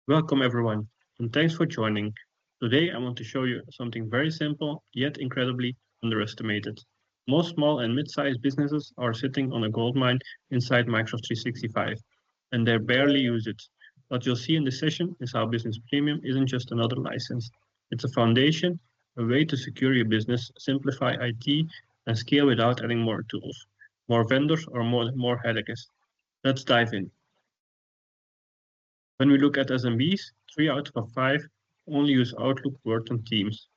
Welcome everyone, and thanks for joining. Today I want to show you something very simple, yet incredibly underestimated. Most small and mid-sized businesses are sitting on a goldmine inside Microsoft 365, and they barely use it. What you'll see in this session is how Business Premium isn't just another license. It's a foundation, a way to secure your business, simplify IT, and scale without adding more tools, more vendors, or more headaches. Let's dive in. When we look at SMBs, 3 out of 5 only use Outlook, Word, and Teams.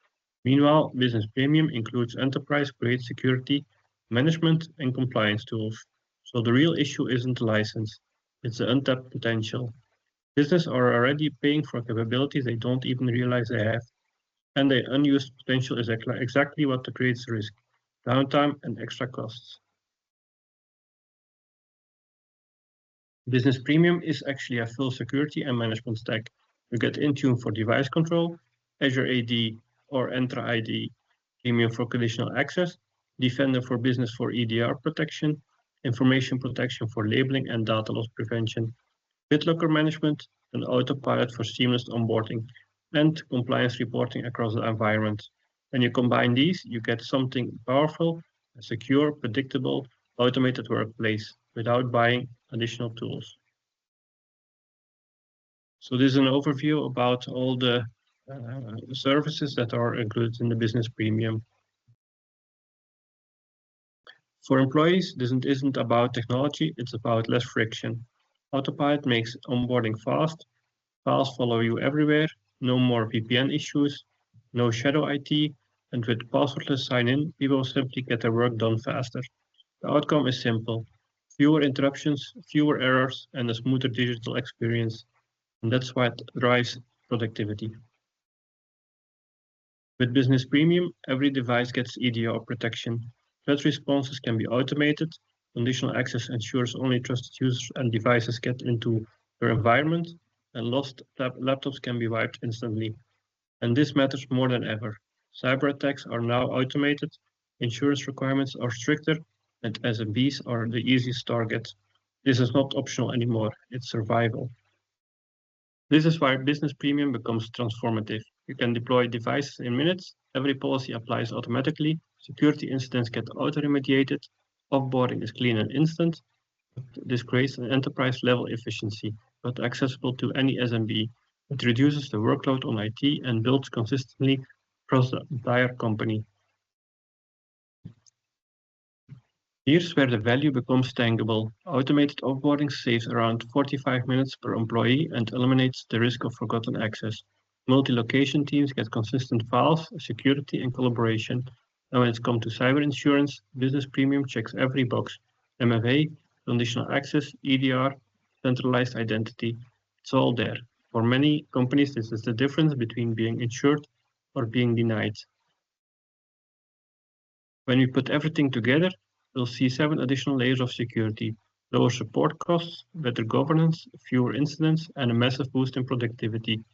Meanwhile, Business Premium includes enterprise-grade security, management, and compliance tools. So the real issue isn't the license, it's the untapped potential. Businesses are already paying for capabilities they don't even realize they have, and the unused potential is exactly what creates risk, downtime, and extra costs. Business Premium is actually a full security and management stack. You get Intune for device control, Azure AD or Entra ID, Premium for conditional access, Defender for Business for EDR protection, information protection for labeling and data loss prevention, BitLocker management, and autopilot for seamless onboarding, and compliance reporting across the environment. When you combine these, you get something powerful, a secure, predictable, automated workplace without buying additional tools. So this is an overview about all the services that are included in the Business Premium. For employees, this isn't about technology, it's about less friction. Autopilot makes onboarding fast, files follow you everywhere, no more VPN issues, no shadow IT, and with passwordless sign-in, people simply get their work done faster. The outcome is simple: fewer interruptions, fewer errors, and a smoother digital experience. And that's what drives productivity. With Business Premium, every device gets EDR protection. Threat responses can be automated. Conditional access ensures only trusted users and devices get into your environment, and lost laptops can be wiped instantly. And this matters more than ever. Cyber attacks are now automated, insurance requirements are stricter, and SMBs are the easiest target. This is not optional anymore, it's survival. This is why Business Premium becomes transformative. You can deploy devices in minutes, every policy applies automatically, security incidents get auto-remediated, offboarding is clean and instant. This creates an enterprise-level efficiency, but accessible to any SMB. It reduces the workload on IT and builds consistently across the entire company. Here's where the value becomes tangible. Automated offboarding saves around 45 minutes per employee and eliminates the risk of forgotten access. Multi-location teams get consistent files, security, and collaboration. And when it comes to cyber insurance, Business Premium checks every box: MFA, conditional access, EDR, centralized identity. It's all there. For many companies, this is the difference between being insured or being denied. When we put everything together, we'll see 7 additional layers of security: lower support costs, better governance, fewer incidents, and a massive boost in productivity.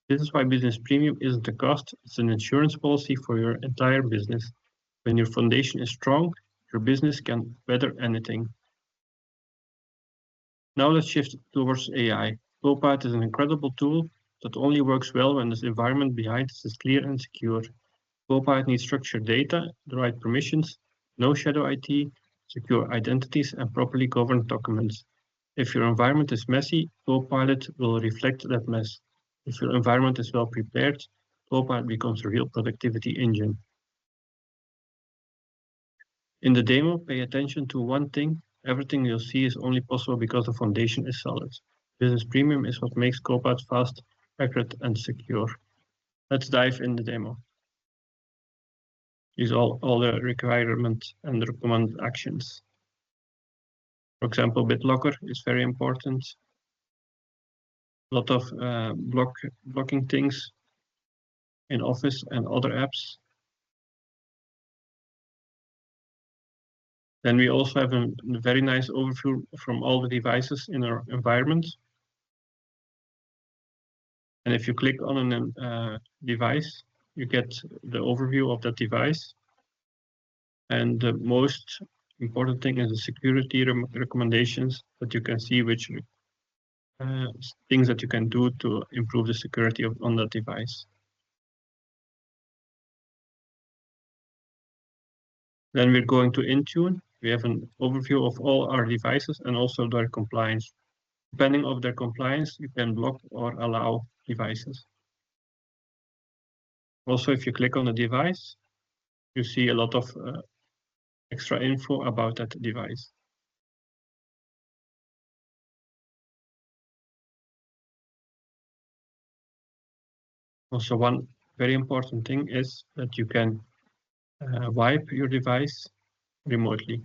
This is why Business Premium isn't a cost, it's an insurance policy for your entire business. When your foundation is strong, your business can weather anything. Now let's shift towards AI. Copilot is an incredible tool that only works well when the environment behind it is clear and secure. Copilot needs structured data, the right permissions, no shadow IT, secure identities, and properly governed documents. If your environment is messy, Copilot will reflect that mess. If your environment is well prepared, Copilot becomes a real productivity engine. In the demo, pay attention to one thing: everything you'll see is only possible because the foundation is solid. Business Premium is what makes Copilot fast, accurate, and secure. Let's dive in the demo. These are all the requirements and the recommended actions. For example, BitLocker is very important. A lot of blocking things in Office and other apps. Then we also have a very nice overview from all the devices in our environment. And if you click on a device, you get the overview of that device. And the most important thing is the security recommendations, that you can see which things that you can do to improve the security on that device. Then we're going to Intune. We have an overview of all our devices and also their compliance. Depending on their compliance, you can block or allow devices. Also, if you click on the device, you see a lot of extra info about that device. Also, one very important thing is that you can wipe your device remotely.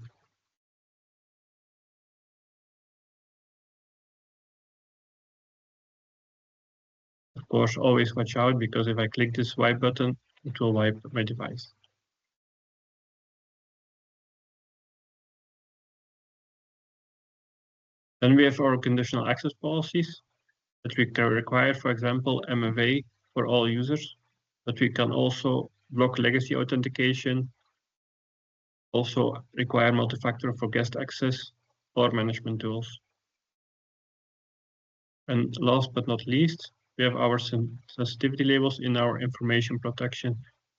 Of course, always watch out, because if I click this wipe button, it will wipe my device. Then we have our conditional access policies that we can require, for example, MFA for all users, but we can also block legacy authentication, also require multi-factor for guest access or management tools. And last but not least, we have our sensitivity labels in our information protection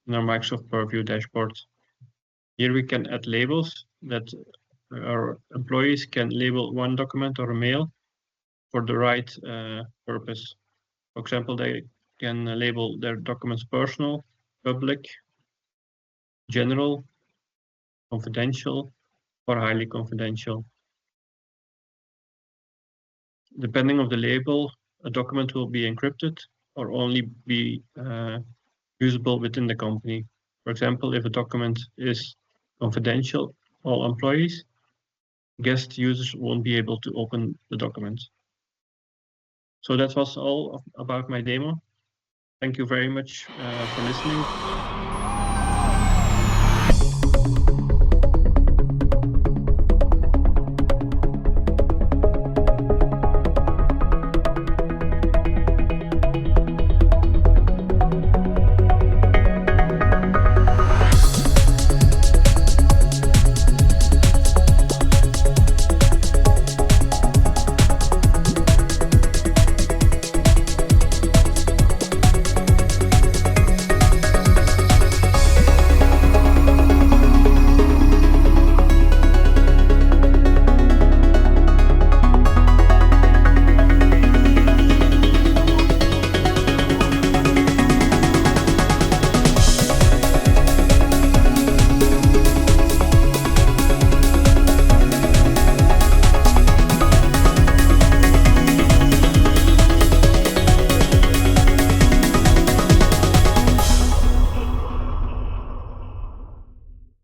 in our Microsoft Purview dashboard. Here we can add labels that our employees can label one document or a mail for the right purpose. For example, they can label their documents personal, public, general, confidential, or highly confidential. Depending on the label, a document will be encrypted or only be usable within the company. For example, if a document is confidential, all employees, guest users won't be able to open the document. So that was all about my demo. Thank you very much for listening.